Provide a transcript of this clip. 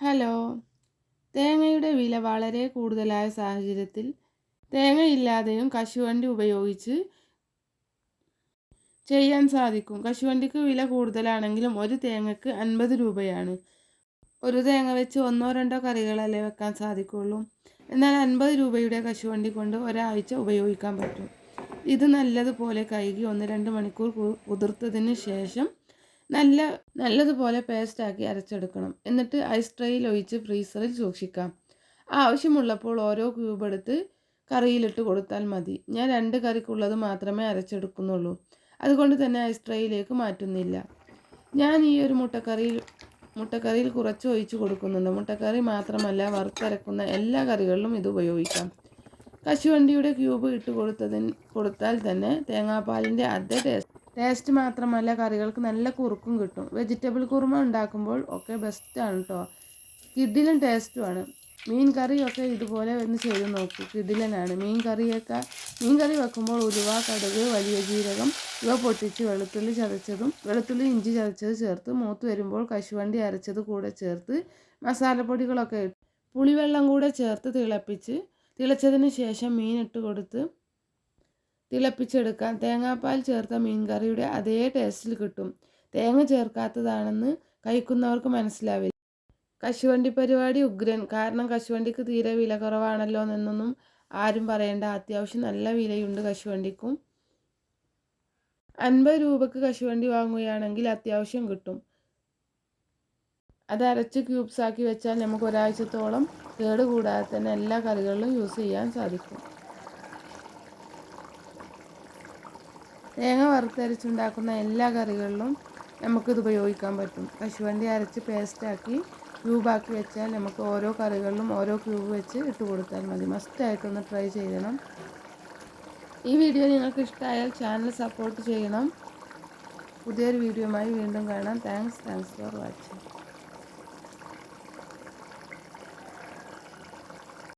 Hello. തേങ്ങയുടെ വില വളരെ കൂടുതലായ സാഹചര്യത്തിൽ തേങ്ങയില്ലാതെയും കശുവണ്ടി ഉപയോഗിച്ച് ചെയ്യാൻ സാധിക്കും. കശുവണ്ടിക്ക് വില കൂടുതലാണെങ്കിലും ഒരു തേങ്ങയ്ക്ക് 50 രൂപയാണ്. ഒരു തേങ്ങ വെച്ച് ഒന്നോ രണ്ടോ കറികളല്ലേ വെക്കാൻ സാധിക്കുള്ളൂ. എന്നാൽ 50 രൂപയുടെ കശുവണ്ടി കൊണ്ട് ഒരാഴ്ച ഉപയോഗിക്കാൻ പറ്റും. ഇത് നല്ലതുപോലെ കഴുകി 1-2 മണിക്കൂർ കുതിർത്തതിന് ശേഷം നല്ലതുപോലെ പേസ്റ്റാക്കി അരച്ചെടുക്കണം. എന്നിട്ട് ഐസ് ട്രേയിൽ ഒഴിച്ച് ഫ്രീസറിൽ സൂക്ഷിക്കാം. ആവശ്യമുള്ളപ്പോൾ ഓരോ ക്യൂബ് എടുത്ത് കറിയിലിട്ട് കൊടുത്താൽ മതി. ഞാൻ 2 കറിക്കുള്ളത് മാത്രമേ അരച്ചെടുക്കുന്നുള്ളൂ. അതുകൊണ്ട് തന്നെ ഐസ് ട്രേയിലേക്ക് മാറ്റുന്നില്ല. ഞാൻ ഈ ഒരു മുട്ടക്കറിയിൽ കുറച്ച് ഒഴിച്ച് കൊടുക്കുന്നുണ്ട്. മുട്ടക്കറി മാത്രമല്ല, വറുത്തരക്കുന്ന എല്ലാ കറികളിലും ഇത് ഉപയോഗിക്കാം. കശുവണ്ടിയുടെ ക്യൂബ് ഇട്ട് കൊടുത്താൽ തന്നെ തേങ്ങാപ്പാലിൻ്റെ അതേ ടേസ്റ്റ് മാത്രമല്ല, കറികൾക്ക് നല്ല കുറുക്കും കിട്ടും. വെജിറ്റബിൾ കുറുമ ഉണ്ടാക്കുമ്പോൾ ഒക്കെ ബെസ്റ്റാണ് കേട്ടോ. കിഡിലും ടേസ്റ്റുമാണ്. മീൻ കറിയൊക്കെ ഇതുപോലെ ഒന്ന് ചെയ്ത് നോക്കൂ. കിഡിലനാണ്. മീൻ കറി വെക്കുമ്പോൾ ഉലുവ, കടുക്, വലിയ ജീരകം ഇവ പൊട്ടിച്ച് വെളുത്തുള്ളി ഇഞ്ചി ചതച്ചത് ചേർത്ത് മൂത്ത് വരുമ്പോൾ കശുവണ്ടി അരച്ചത് കൂടെ ചേർത്ത് മസാലപ്പൊടികളൊക്കെ ഇട്ട് പുളിവെള്ളം കൂടെ ചേർത്ത് തിളച്ചതിന് ശേഷം മീൻ ഇട്ട് കൊടുത്ത് തിളപ്പിച്ചെടുക്കാം. തേങ്ങാപ്പാൽ ചേർത്ത മീൻകറിയുടെ അതേ ടേസ്റ്റിൽ കിട്ടും. തേങ്ങ ചേർക്കാത്തതാണെന്ന് കഴിക്കുന്നവർക്ക് മനസ്സിലാവില്ല. കശുവണ്ടി പരിപാടി ഉഗ്രൻ. കാരണം കശുവണ്ടിക്ക് തീരെ വില കുറവാണല്ലോ എന്നൊന്നും ആരും പറയേണ്ട. അത്യാവശ്യം നല്ല വിലയുണ്ട് കശുവണ്ടിക്കും. 50 രൂപക്ക് കശുവണ്ടി വാങ്ങുകയാണെങ്കിൽ അത്യാവശ്യം കിട്ടും. അത് അരച്ച് ക്യൂബ്സാക്കി വെച്ചാൽ നമുക്ക് ഒരാഴ്ചത്തോളം കേടുകൂടാതെ തന്നെ എല്ലാ കറികളിലും യൂസ് ചെയ്യാൻ സാധിക്കും. തേങ്ങ വറുത്തരച്ചുണ്ടാക്കുന്ന എല്ലാ കറികളിലും നമുക്കിത് ഉപയോഗിക്കാൻ പറ്റും. കശുവണ്ടി അരച്ച് പേസ്റ്റാക്കി ക്യൂബാക്കി വെച്ചാൽ നമുക്ക് ഓരോ കറികളിലും ഓരോ ക്യൂബ് വെച്ച് ഇട്ട് കൊടുത്താൽ മതി. മസ്റ്റായിട്ടൊന്ന് ട്രൈ ചെയ്യണം. ഈ വീഡിയോ നിങ്ങൾക്ക് ഇഷ്ടമായാൽ ചാനൽ സപ്പോർട്ട് ചെയ്യണം. പുതിയൊരു വീഡിയോയുമായി വീണ്ടും കാണാം. Thanks for watching.